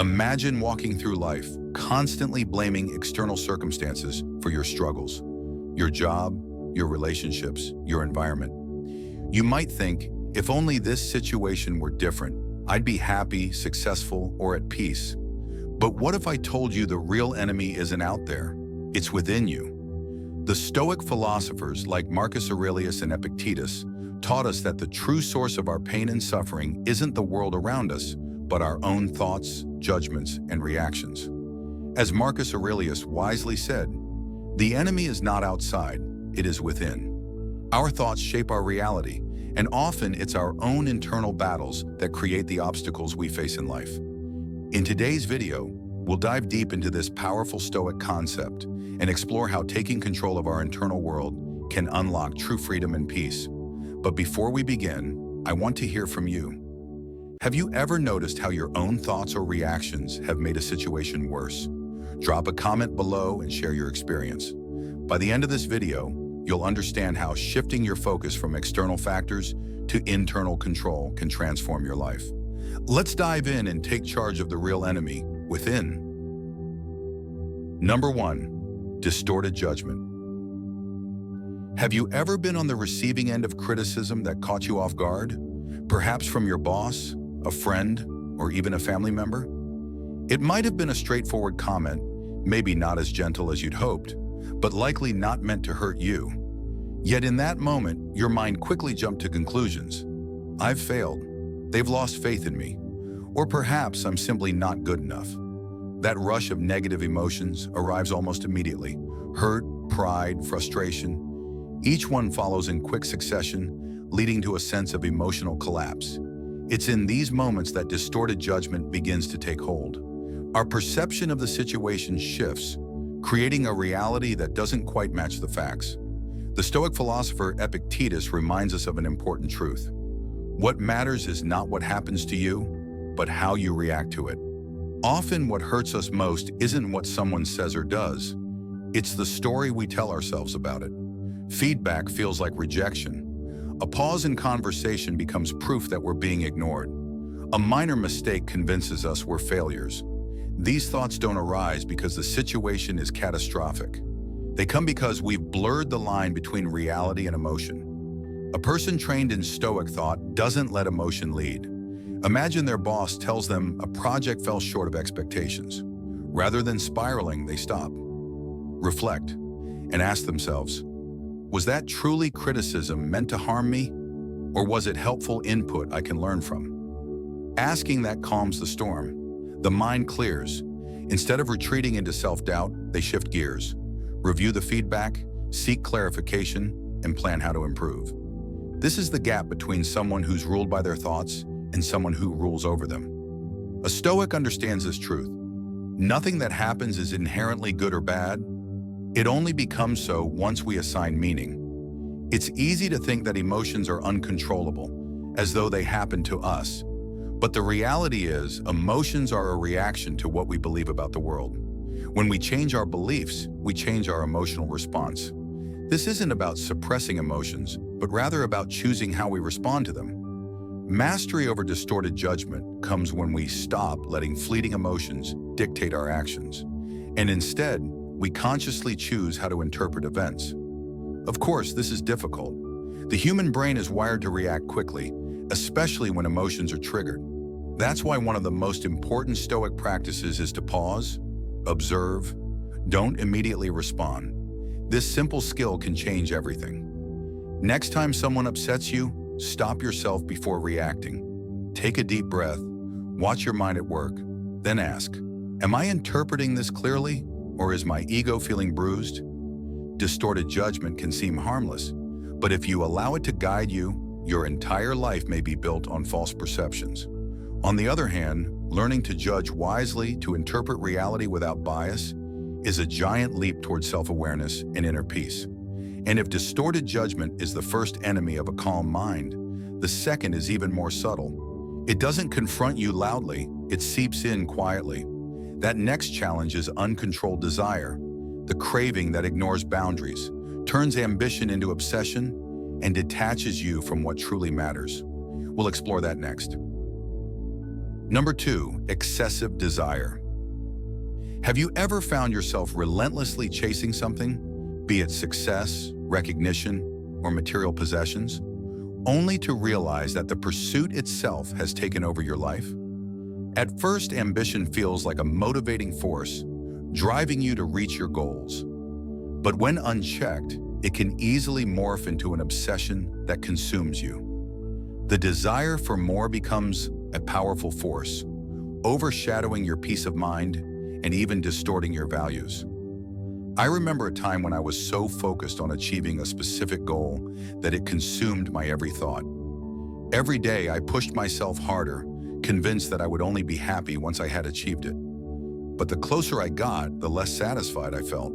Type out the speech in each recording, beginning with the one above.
Imagine walking through life, constantly blaming external circumstances for your struggles, your job, your relationships, your environment. You might think, if only this situation were different, I'd be happy, successful, or at peace. But what if I told you the real enemy isn't out there? It's within you. The Stoic philosophers like Marcus Aurelius and Epictetus taught us that the true source of our pain and suffering isn't the world around us, but our own thoughts, judgments, and reactions. As Marcus Aurelius wisely said, the enemy is not outside, it is within. Our thoughts shape our reality, and often it's our own internal battles that create the obstacles we face in life. In today's video, we'll dive deep into this powerful Stoic concept and explore how taking control of our internal world can unlock true freedom and peace. But before we begin, I want to hear from you. Have you ever noticed how your own thoughts or reactions have made a situation worse? Drop a comment below and share your experience. By the end of this video, you'll understand how shifting your focus from external factors to internal control can transform your life. Let's dive in and take charge of the real enemy within. Number 1, distorted judgment. Have you ever been on the receiving end of criticism that caught you off guard? Perhaps from your boss, a friend, or even a family member? It might have been a straightforward comment, maybe not as gentle as you'd hoped, but likely not meant to hurt you. Yet in that moment, your mind quickly jumped to conclusions. I've failed. They've lost faith in me. Or perhaps I'm simply not good enough. That rush of negative emotions arrives almost immediately. Hurt, pride, frustration. Each one follows in quick succession, leading to a sense of emotional collapse. It's in these moments that distorted judgment begins to take hold. Our perception of the situation shifts, creating a reality that doesn't quite match the facts. The Stoic philosopher Epictetus reminds us of an important truth. What matters is not what happens to you, but how you react to it. Often what hurts us most isn't what someone says or does. It's the story we tell ourselves about it. Feedback feels like rejection. A pause in conversation becomes proof that we're being ignored. A minor mistake convinces us we're failures. These thoughts don't arise because the situation is catastrophic. They come because we've blurred the line between reality and emotion. A person trained in Stoic thought doesn't let emotion lead. Imagine their boss tells them a project fell short of expectations. Rather than spiraling, they stop, reflect, and ask themselves, was that truly criticism meant to harm me? Or was it helpful input I can learn from? Asking that calms the storm. The mind clears. Instead of retreating into self-doubt, they shift gears. Review the feedback, seek clarification, and plan how to improve. This is the gap between someone who's ruled by their thoughts and someone who rules over them. A Stoic understands this truth. Nothing that happens is inherently good or bad. It only becomes so once we assign meaning. It's easy to think that emotions are uncontrollable, as though they happen to us. But the reality is, emotions are a reaction to what we believe about the world. When we change our beliefs, we change our emotional response. This isn't about suppressing emotions, but rather about choosing how we respond to them. Mastery over distorted judgment comes when we stop letting fleeting emotions dictate our actions, and instead, we consciously choose how to interpret events. Of course, this is difficult. The human brain is wired to react quickly, especially when emotions are triggered. That's why one of the most important Stoic practices is to pause, observe, don't immediately respond. This simple skill can change everything. Next time someone upsets you, stop yourself before reacting. Take a deep breath, watch your mind at work, then ask, am I interpreting this clearly? Or is my ego feeling bruised? Distorted judgment can seem harmless, but if you allow it to guide you, your entire life may be built on false perceptions. On the other hand, learning to judge wisely, to interpret reality without bias, is a giant leap toward self-awareness and inner peace. And if distorted judgment is the first enemy of a calm mind, the second is even more subtle. It doesn't confront you loudly, it seeps in quietly. That next challenge is uncontrolled desire, the craving that ignores boundaries, turns ambition into obsession, and detaches you from what truly matters. We'll explore that next. Number 2, excessive desire. Have you ever found yourself relentlessly chasing something, be it success, recognition, or material possessions, only to realize that the pursuit itself has taken over your life? At first, ambition feels like a motivating force, driving you to reach your goals. But when unchecked, it can easily morph into an obsession that consumes you. The desire for more becomes a powerful force, overshadowing your peace of mind and even distorting your values. I remember a time when I was so focused on achieving a specific goal that it consumed my every thought. Every day, I pushed myself harder, convinced that I would only be happy once I had achieved it. But the closer I got, the less satisfied I felt.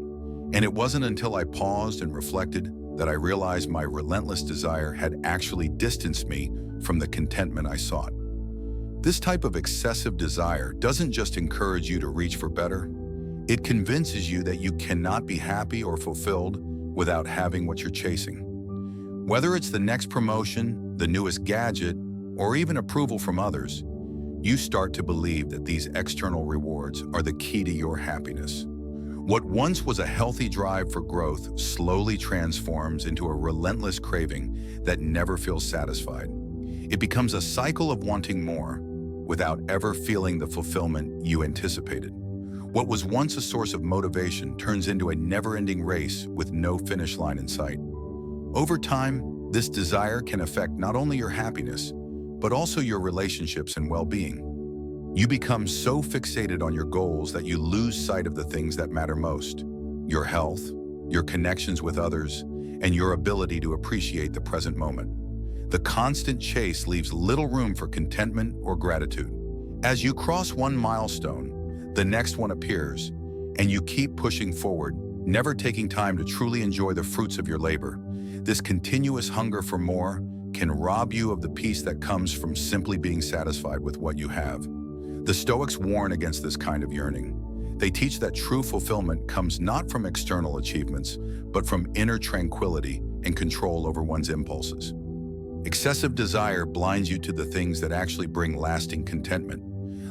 And it wasn't until I paused and reflected that I realized my relentless desire had actually distanced me from the contentment I sought. This type of excessive desire doesn't just encourage you to reach for better, it convinces you that you cannot be happy or fulfilled without having what you're chasing. Whether it's the next promotion, the newest gadget, or even approval from others, you start to believe that these external rewards are the key to your happiness. What once was a healthy drive for growth slowly transforms into a relentless craving that never feels satisfied. It becomes a cycle of wanting more without ever feeling the fulfillment you anticipated. What was once a source of motivation turns into a never-ending race with no finish line in sight. Over time, this desire can affect not only your happiness, but also your relationships and well-being. You become so fixated on your goals that you lose sight of the things that matter most: your health, your connections with others, and your ability to appreciate the present moment. The constant chase leaves little room for contentment or gratitude. As you cross one milestone, the next one appears, and you keep pushing forward, never taking time to truly enjoy the fruits of your labor. This continuous hunger for more can rob you of the peace that comes from simply being satisfied with what you have. The Stoics warn against this kind of yearning. They teach that true fulfillment comes not from external achievements, but from inner tranquility and control over one's impulses. Excessive desire blinds you to the things that actually bring lasting contentment,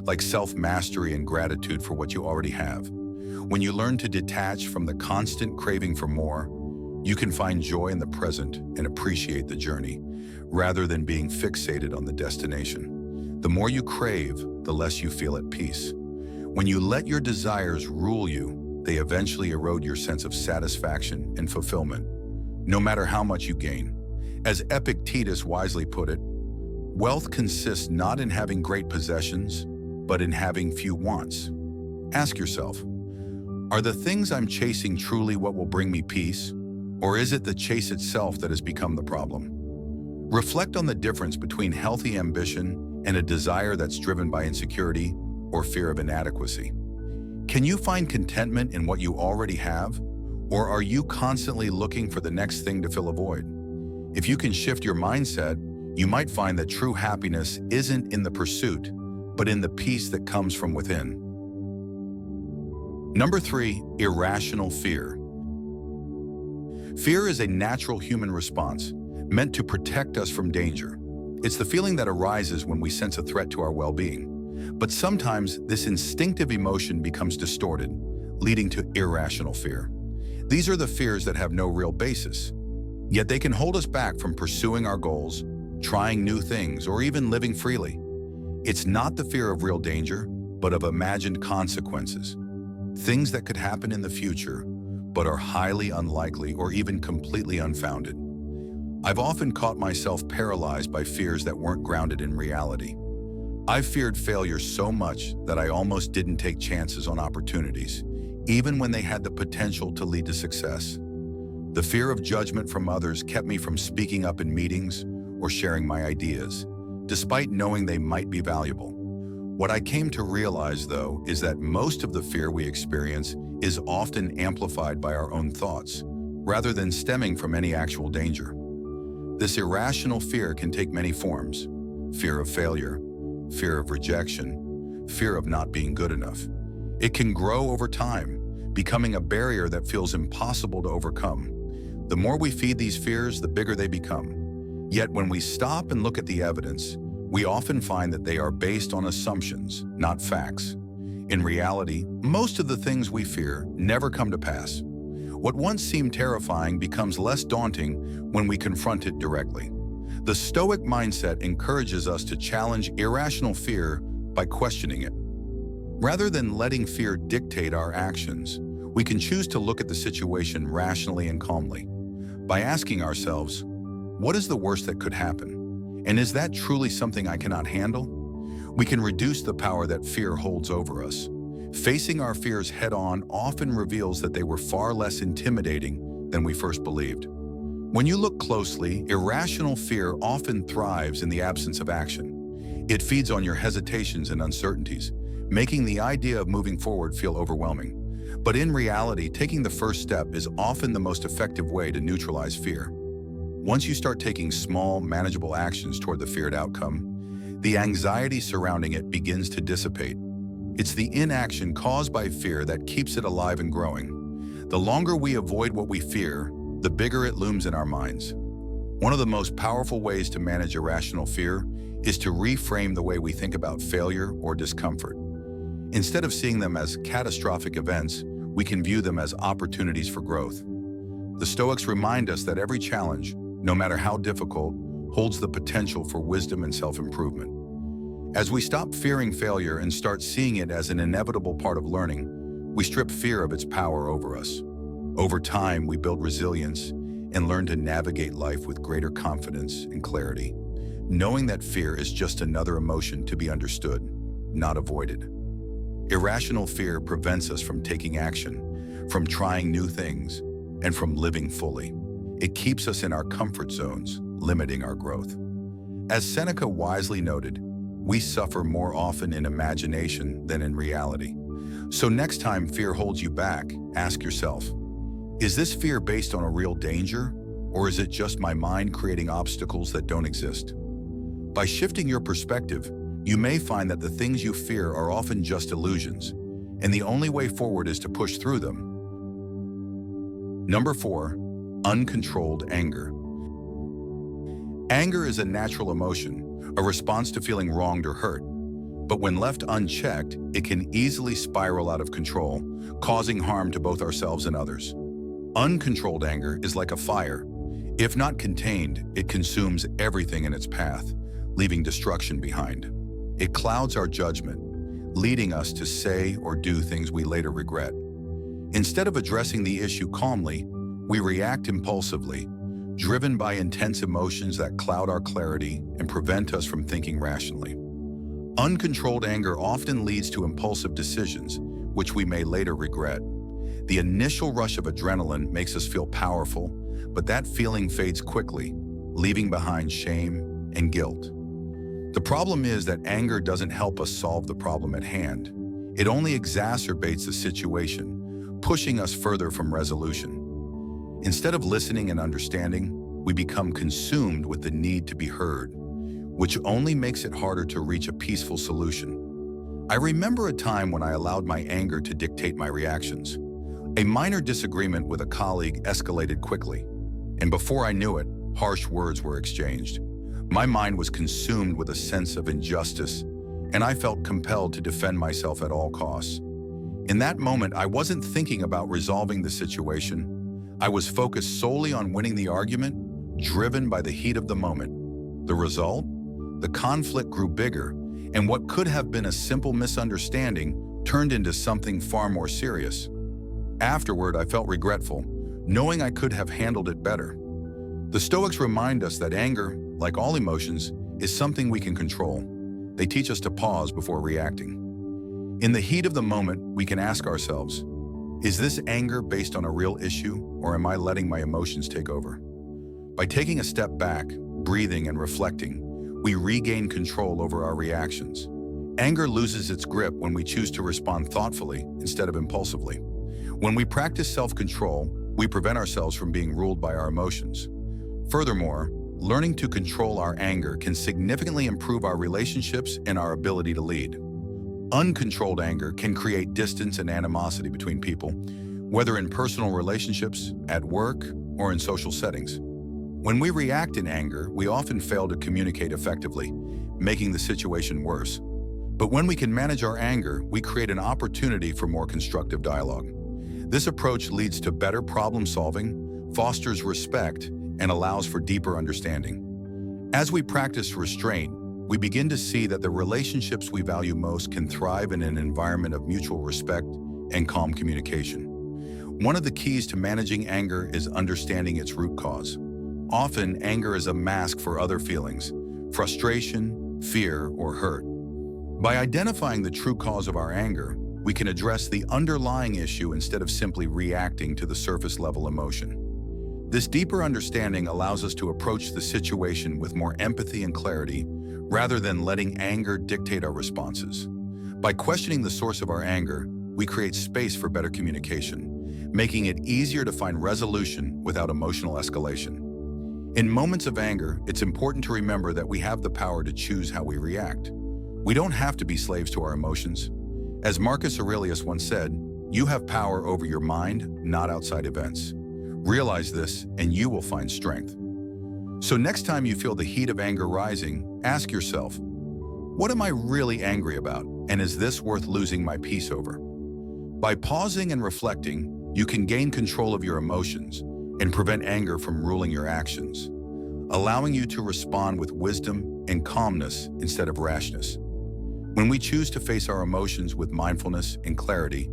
like self-mastery and gratitude for what you already have. When you learn to detach from the constant craving for more, you can find joy in the present and appreciate the journey, rather than being fixated on the destination. The more you crave, the less you feel at peace. When you let your desires rule you, they eventually erode your sense of satisfaction and fulfillment, no matter how much you gain. As Epictetus wisely put it, wealth consists not in having great possessions, but in having few wants. Ask yourself, are the things I'm chasing truly what will bring me peace? Or is it the chase itself that has become the problem? Reflect on the difference between healthy ambition and a desire that's driven by insecurity or fear of inadequacy. Can you find contentment in what you already have? Or are you constantly looking for the next thing to fill a void? If you can shift your mindset, you might find that true happiness isn't in the pursuit, but in the peace that comes from within. Number 3, irrational fear. Fear is a natural human response, meant to protect us from danger. It's the feeling that arises when we sense a threat to our well-being. But sometimes this instinctive emotion becomes distorted, leading to irrational fear. These are the fears that have no real basis, yet they can hold us back from pursuing our goals, trying new things, or even living freely. It's not the fear of real danger, but of imagined consequences, things that could happen in the future, but are highly unlikely or even completely unfounded. I've often caught myself paralyzed by fears that weren't grounded in reality. I've feared failure so much that I almost didn't take chances on opportunities, even when they had the potential to lead to success. The fear of judgment from others kept me from speaking up in meetings or sharing my ideas, despite knowing they might be valuable. What I came to realize, though, is that most of the fear we experience is often amplified by our own thoughts, rather than stemming from any actual danger. This irrational fear can take many forms: fear of failure, fear of rejection, fear of not being good enough. It can grow over time, becoming a barrier that feels impossible to overcome. The more we feed these fears, the bigger they become. Yet when we stop and look at the evidence, we often find that they are based on assumptions, not facts. In reality, most of the things we fear never come to pass. What once seemed terrifying becomes less daunting when we confront it directly. The Stoic mindset encourages us to challenge irrational fear by questioning it. Rather than letting fear dictate our actions, we can choose to look at the situation rationally and calmly. By asking ourselves, what is the worst that could happen? And is that truly something I cannot handle? We can reduce the power that fear holds over us. Facing our fears head-on often reveals that they were far less intimidating than we first believed. When you look closely, irrational fear often thrives in the absence of action. It feeds on your hesitations and uncertainties, making the idea of moving forward feel overwhelming. But in reality, taking the first step is often the most effective way to neutralize fear. Once you start taking small, manageable actions toward the feared outcome, the anxiety surrounding it begins to dissipate. It's the inaction caused by fear that keeps it alive and growing. The longer we avoid what we fear, the bigger it looms in our minds. One of the most powerful ways to manage irrational fear is to reframe the way we think about failure or discomfort. Instead of seeing them as catastrophic events, we can view them as opportunities for growth. The Stoics remind us that every challenge, no matter how difficult, holds the potential for wisdom and self-improvement. As we stop fearing failure and start seeing it as an inevitable part of learning, we strip fear of its power over us. Over time, we build resilience and learn to navigate life with greater confidence and clarity, knowing that fear is just another emotion to be understood, not avoided. Irrational fear prevents us from taking action, from trying new things, and from living fully. It keeps us in our comfort zones, limiting our growth. As Seneca wisely noted, we suffer more often in imagination than in reality. So next time fear holds you back, ask yourself, is this fear based on a real danger, or is it just my mind creating obstacles that don't exist? By shifting your perspective, you may find that the things you fear are often just illusions, and the only way forward is to push through them. Number 4, uncontrolled anger. Anger is a natural emotion, a response to feeling wronged or hurt. But when left unchecked, it can easily spiral out of control, causing harm to both ourselves and others. Uncontrolled anger is like a fire. If not contained, it consumes everything in its path, leaving destruction behind. It clouds our judgment, leading us to say or do things we later regret. Instead of addressing the issue calmly, we react impulsively, driven by intense emotions that cloud our clarity and prevent us from thinking rationally. Uncontrolled anger often leads to impulsive decisions, which we may later regret. The initial rush of adrenaline makes us feel powerful, but that feeling fades quickly, leaving behind shame and guilt. The problem is that anger doesn't help us solve the problem at hand. It only exacerbates the situation, pushing us further from resolution. Instead of listening and understanding, we become consumed with the need to be heard, which only makes it harder to reach a peaceful solution. I remember a time when I allowed my anger to dictate my reactions. A minor disagreement with a colleague escalated quickly, and before I knew it, harsh words were exchanged. My mind was consumed with a sense of injustice, and I felt compelled to defend myself at all costs. In that moment, I wasn't thinking about resolving the situation. I was focused solely on winning the argument, driven by the heat of the moment. The result? The conflict grew bigger, and what could have been a simple misunderstanding turned into something far more serious. Afterward, I felt regretful, knowing I could have handled it better. The Stoics remind us that anger, like all emotions, is something we can control. They teach us to pause before reacting. In the heat of the moment, we can ask ourselves, is this anger based on a real issue, or am I letting my emotions take over? By taking a step back, breathing and reflecting, we regain control over our reactions. Anger loses its grip when we choose to respond thoughtfully instead of impulsively. When we practice self-control, we prevent ourselves from being ruled by our emotions. Furthermore, learning to control our anger can significantly improve our relationships and our ability to lead. Uncontrolled anger can create distance and animosity between people, whether in personal relationships, at work, or in social settings. When we react in anger, we often fail to communicate effectively, making the situation worse. But when we can manage our anger, we create an opportunity for more constructive dialogue. This approach leads to better problem solving, fosters respect, and allows for deeper understanding. As we practice restraint, we begin to see that the relationships we value most can thrive in an environment of mutual respect and calm communication. One of the keys to managing anger is understanding its root cause. Often, anger is a mask for other feelings, frustration, fear, or hurt. By identifying the true cause of our anger, we can address the underlying issue instead of simply reacting to the surface-level emotion. This deeper understanding allows us to approach the situation with more empathy and clarity, rather than letting anger dictate our responses. By questioning the source of our anger, we create space for better communication, making it easier to find resolution without emotional escalation. In moments of anger, it's important to remember that we have the power to choose how we react. We don't have to be slaves to our emotions. As Marcus Aurelius once said, "You have power over your mind, not outside events." Realize this, and you will find strength. So next time you feel the heat of anger rising, ask yourself, what am I really angry about, and is this worth losing my peace over? By pausing and reflecting, you can gain control of your emotions and prevent anger from ruling your actions, allowing you to respond with wisdom and calmness instead of rashness. When we choose to face our emotions with mindfulness and clarity,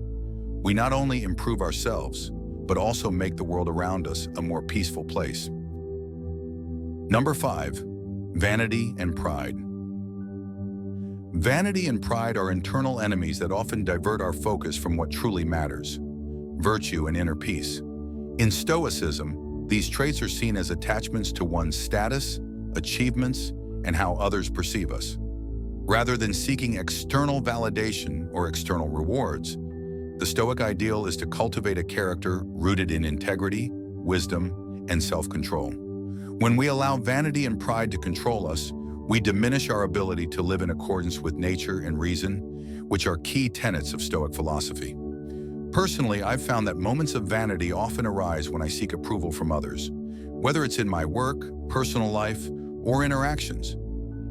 we not only improve ourselves, but also make the world around us a more peaceful place. Number 5, vanity and pride. Vanity and pride are internal enemies that often divert our focus from what truly matters: virtue and inner peace. In Stoicism, these traits are seen as attachments to one's status, achievements, and how others perceive us. Rather than seeking external validation or external rewards, the Stoic ideal is to cultivate a character rooted in integrity, wisdom, and self-control. When we allow vanity and pride to control us, we diminish our ability to live in accordance with nature and reason, which are key tenets of Stoic philosophy. Personally, I've found that moments of vanity often arise when I seek approval from others, whether it's in my work, personal life, or interactions.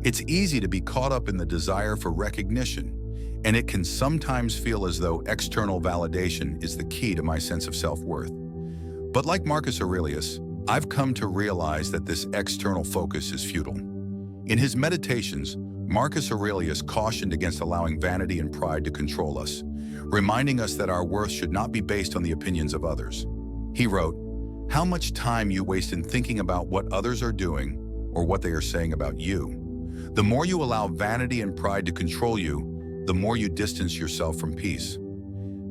It's easy to be caught up in the desire for recognition, and it can sometimes feel as though external validation is the key to my sense of self-worth. But like Marcus Aurelius, I've come to realize that this external focus is futile. In his Meditations, Marcus Aurelius cautioned against allowing vanity and pride to control us, reminding us that our worth should not be based on the opinions of others. He wrote, "How much time you waste in thinking about what others are doing or what they are saying about you. The more you allow vanity and pride to control you, the more you distance yourself from peace."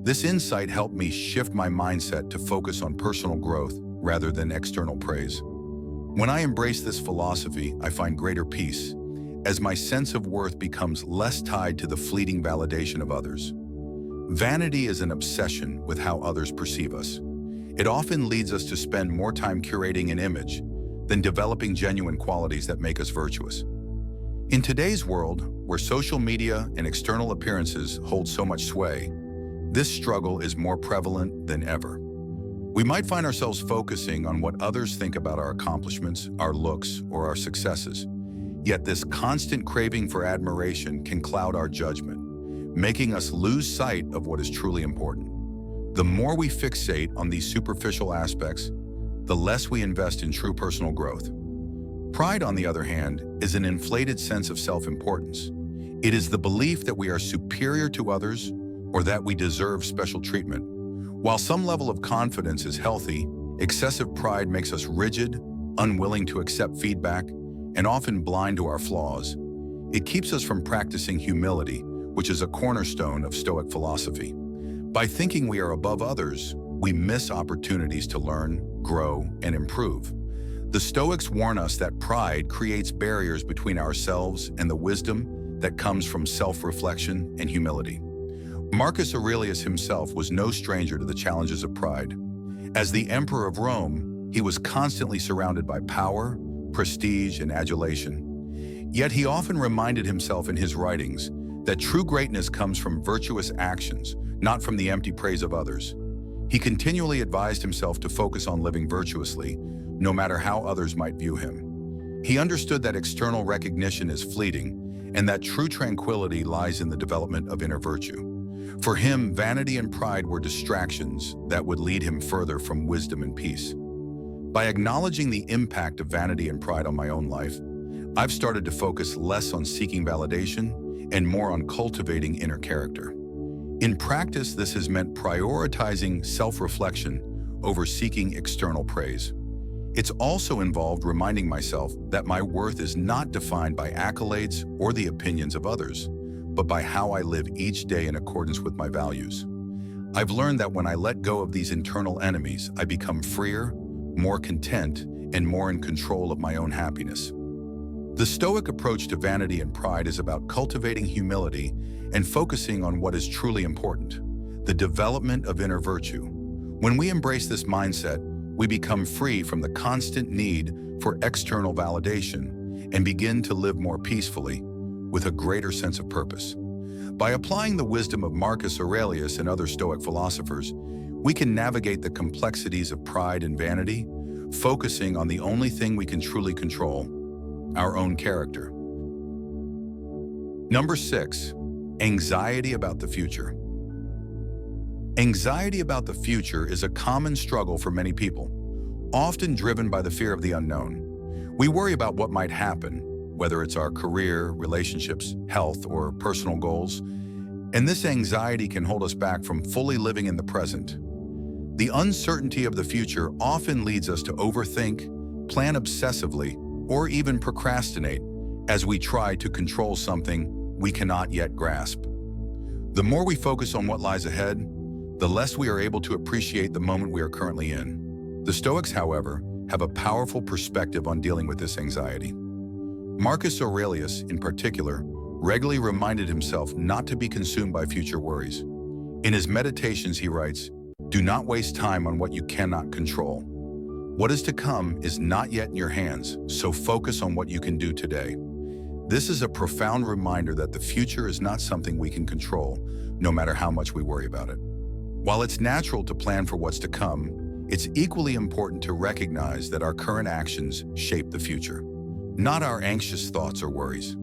This insight helped me shift my mindset to focus on personal growth rather than external praise. When I embrace this philosophy, I find greater peace, as my sense of worth becomes less tied to the fleeting validation of others. Vanity is an obsession with how others perceive us. It often leads us to spend more time curating an image than developing genuine qualities that make us virtuous. In today's world, where social media and external appearances hold so much sway, this struggle is more prevalent than ever. We might find ourselves focusing on what others think about our accomplishments, our looks, or our successes. Yet this constant craving for admiration can cloud our judgment, making us lose sight of what is truly important. The more we fixate on these superficial aspects, the less we invest in true personal growth. Pride, on the other hand, is an inflated sense of self-importance. It is the belief that we are superior to others or that we deserve special treatment. While some level of confidence is healthy, excessive pride makes us rigid, unwilling to accept feedback, and often blind to our flaws. It keeps us from practicing humility, which is a cornerstone of Stoic philosophy. By thinking we are above others, we miss opportunities to learn, grow, and improve. The Stoics warn us that pride creates barriers between ourselves and the wisdom that comes from self-reflection and humility. Marcus Aurelius himself was no stranger to the challenges of pride. As the Emperor of Rome, he was constantly surrounded by power, prestige, and adulation. Yet he often reminded himself in his writings that true greatness comes from virtuous actions, not from the empty praise of others. He continually advised himself to focus on living virtuously, no matter how others might view him. He understood that external recognition is fleeting, and that true tranquility lies in the development of inner virtue. For him, vanity and pride were distractions that would lead him further from wisdom and peace. By acknowledging the impact of vanity and pride on my own life, I've started to focus less on seeking validation and more on cultivating inner character. In practice, this has meant prioritizing self-reflection over seeking external praise. It's also involved reminding myself that my worth is not defined by accolades or the opinions of others, but by how I live each day in accordance with my values. I've learned that when I let go of these internal enemies, I become freer, more content, and more in control of my own happiness. The Stoic approach to vanity and pride is about cultivating humility and focusing on what is truly important, the development of inner virtue. When we embrace this mindset, we become free from the constant need for external validation and begin to live more peacefully with a greater sense of purpose. By applying the wisdom of Marcus Aurelius and other Stoic philosophers, we can navigate the complexities of pride and vanity, focusing on the only thing we can truly control, our own character. Number 6, anxiety about the future. Anxiety about the future is a common struggle for many people, often driven by the fear of the unknown. We worry about what might happen, whether it's our career, relationships, health, or personal goals, and this anxiety can hold us back from fully living in the present. The uncertainty of the future often leads us to overthink, plan obsessively, or even procrastinate as we try to control something we cannot yet grasp. The more we focus on what lies ahead, the less we are able to appreciate the moment we are currently in. The Stoics, however, have a powerful perspective on dealing with this anxiety. Marcus Aurelius, in particular, regularly reminded himself not to be consumed by future worries. In his meditations, he writes, "Do not waste time on what you cannot control. What is to come is not yet in your hands, so focus on what you can do today." This is a profound reminder that the future is not something we can control, no matter how much we worry about it. While it's natural to plan for what's to come, it's equally important to recognize that our current actions shape the future, not our anxious thoughts or worries.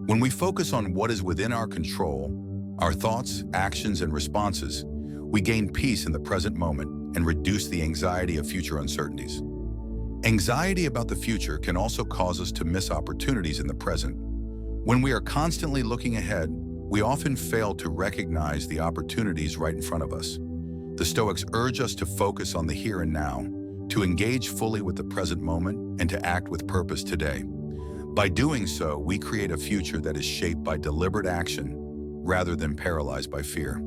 When we focus on what is within our control, our thoughts, actions, and responses, we gain peace in the present moment and reduce the anxiety of future uncertainties. Anxiety about the future can also cause us to miss opportunities in the present. When we are constantly looking ahead, we often fail to recognize the opportunities right in front of us. The Stoics urge us to focus on the here and now, to engage fully with the present moment, and to act with purpose today. By doing so, we create a future that is shaped by deliberate action rather than paralyzed by fear.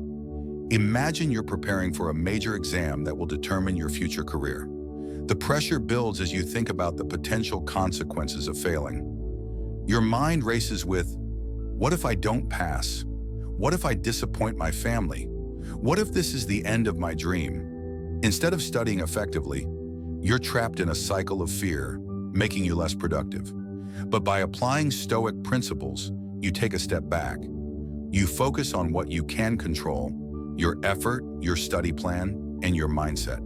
Imagine you're preparing for a major exam that will determine your future career. The pressure builds as you think about the potential consequences of failing. Your mind races with, what if I don't pass? What if I disappoint my family? What if this is the end of my dream? Instead of studying effectively, you're trapped in a cycle of fear, making you less productive. But by applying Stoic principles, you take a step back. You focus on what you can control, your effort, your study plan, and your mindset.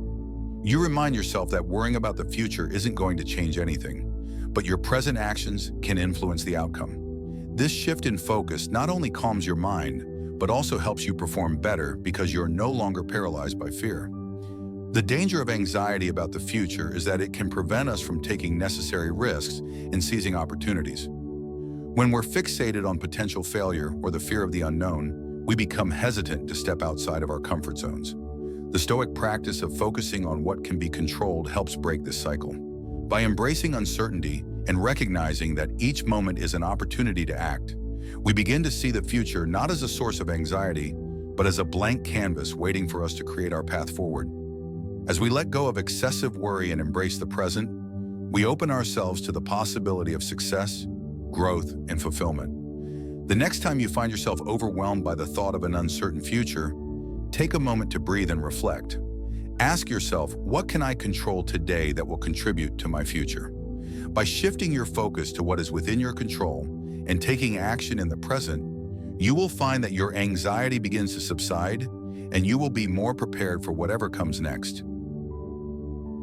You remind yourself that worrying about the future isn't going to change anything, but your present actions can influence the outcome. This shift in focus not only calms your mind, but also helps you perform better because you're no longer paralyzed by fear. The danger of anxiety about the future is that it can prevent us from taking necessary risks and seizing opportunities. When we're fixated on potential failure or the fear of the unknown, we become hesitant to step outside of our comfort zones. The Stoic practice of focusing on what can be controlled helps break this cycle. By embracing uncertainty and recognizing that each moment is an opportunity to act, we begin to see the future not as a source of anxiety, but as a blank canvas waiting for us to create our path forward. As we let go of excessive worry and embrace the present, we open ourselves to the possibility of success, growth, and fulfillment. The next time you find yourself overwhelmed by the thought of an uncertain future, take a moment to breathe and reflect. Ask yourself, what can I control today that will contribute to my future? By shifting your focus to what is within your control and taking action in the present, you will find that your anxiety begins to subside and you will be more prepared for whatever comes next.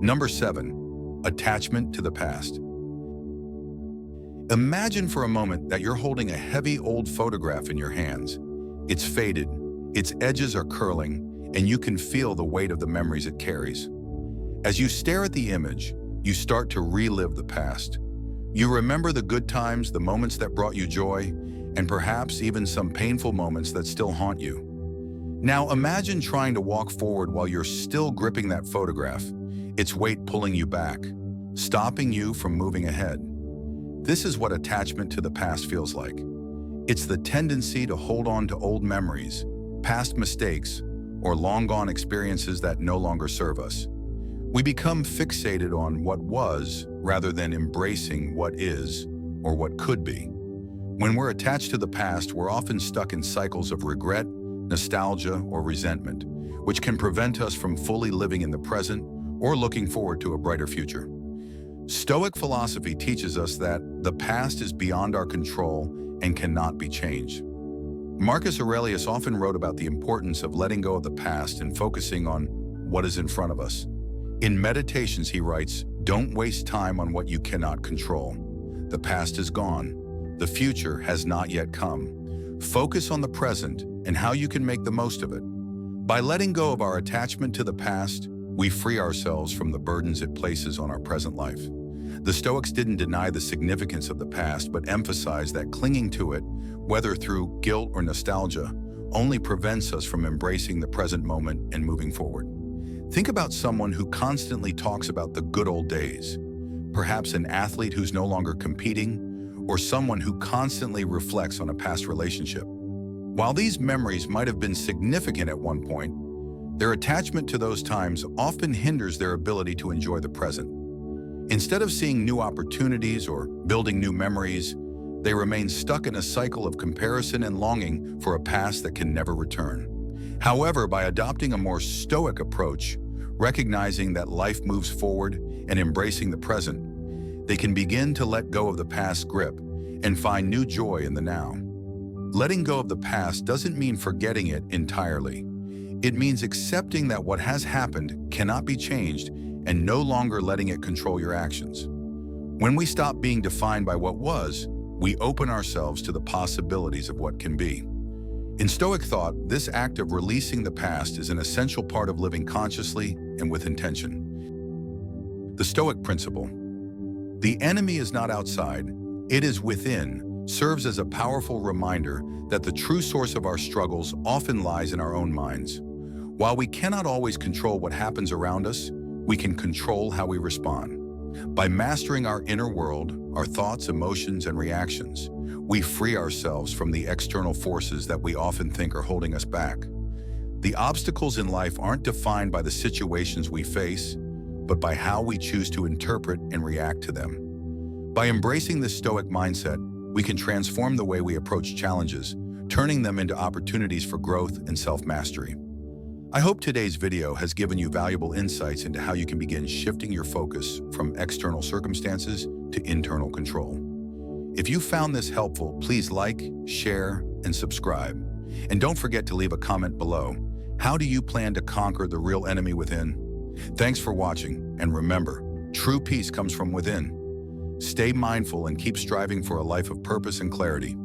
Number 7, attachment to the past. Imagine for a moment that you're holding a heavy old photograph in your hands. It's faded, its edges are curling, and you can feel the weight of the memories it carries. As you stare at the image, you start to relive the past. You remember the good times, the moments that brought you joy, and perhaps even some painful moments that still haunt you. Now imagine trying to walk forward while you're still gripping that photograph, its weight pulling you back, stopping you from moving ahead. This is what attachment to the past feels like. It's the tendency to hold on to old memories, past mistakes, or long-gone experiences that no longer serve us. We become fixated on what was rather than embracing what is or what could be. When we're attached to the past, we're often stuck in cycles of regret, nostalgia, or resentment, which can prevent us from fully living in the present or looking forward to a brighter future. Stoic philosophy teaches us that the past is beyond our control and cannot be changed. Marcus Aurelius often wrote about the importance of letting go of the past and focusing on what is in front of us. In Meditations, he writes, "Don't waste time on what you cannot control. The past is gone. The future has not yet come. Focus on the present and how you can make the most of it." By letting go of our attachment to the past, we free ourselves from the burdens it places on our present life. The Stoics didn't deny the significance of the past, but emphasized that clinging to it, whether through guilt or nostalgia, only prevents us from embracing the present moment and moving forward. Think about someone who constantly talks about the good old days, perhaps an athlete who's no longer competing, or someone who constantly reflects on a past relationship. While these memories might have been significant at one point, their attachment to those times often hinders their ability to enjoy the present. Instead of seeing new opportunities or building new memories, they remain stuck in a cycle of comparison and longing for a past that can never return. However, by adopting a more stoic approach, recognizing that life moves forward and embracing the present, they can begin to let go of the past grip and find new joy in the now. Letting go of the past doesn't mean forgetting it entirely. It means accepting that what has happened cannot be changed and no longer letting it control your actions. When we stop being defined by what was, we open ourselves to the possibilities of what can be. In Stoic thought, this act of releasing the past is an essential part of living consciously and with intention. The Stoic principle, "The enemy is not outside, it is within," serves as a powerful reminder that the true source of our struggles often lies in our own minds. While we cannot always control what happens around us, we can control how we respond. By mastering our inner world, our thoughts, emotions, and reactions, we free ourselves from the external forces that we often think are holding us back. The obstacles in life aren't defined by the situations we face, but by how we choose to interpret and react to them. By embracing this Stoic mindset, we can transform the way we approach challenges, turning them into opportunities for growth and self-mastery. I hope today's video has given you valuable insights into how you can begin shifting your focus from external circumstances to internal control. If you found this helpful, please like, share, and subscribe. And don't forget to leave a comment below. How do you plan to conquer the real enemy within? Thanks for watching, and remember, true peace comes from within. Stay mindful and keep striving for a life of purpose and clarity.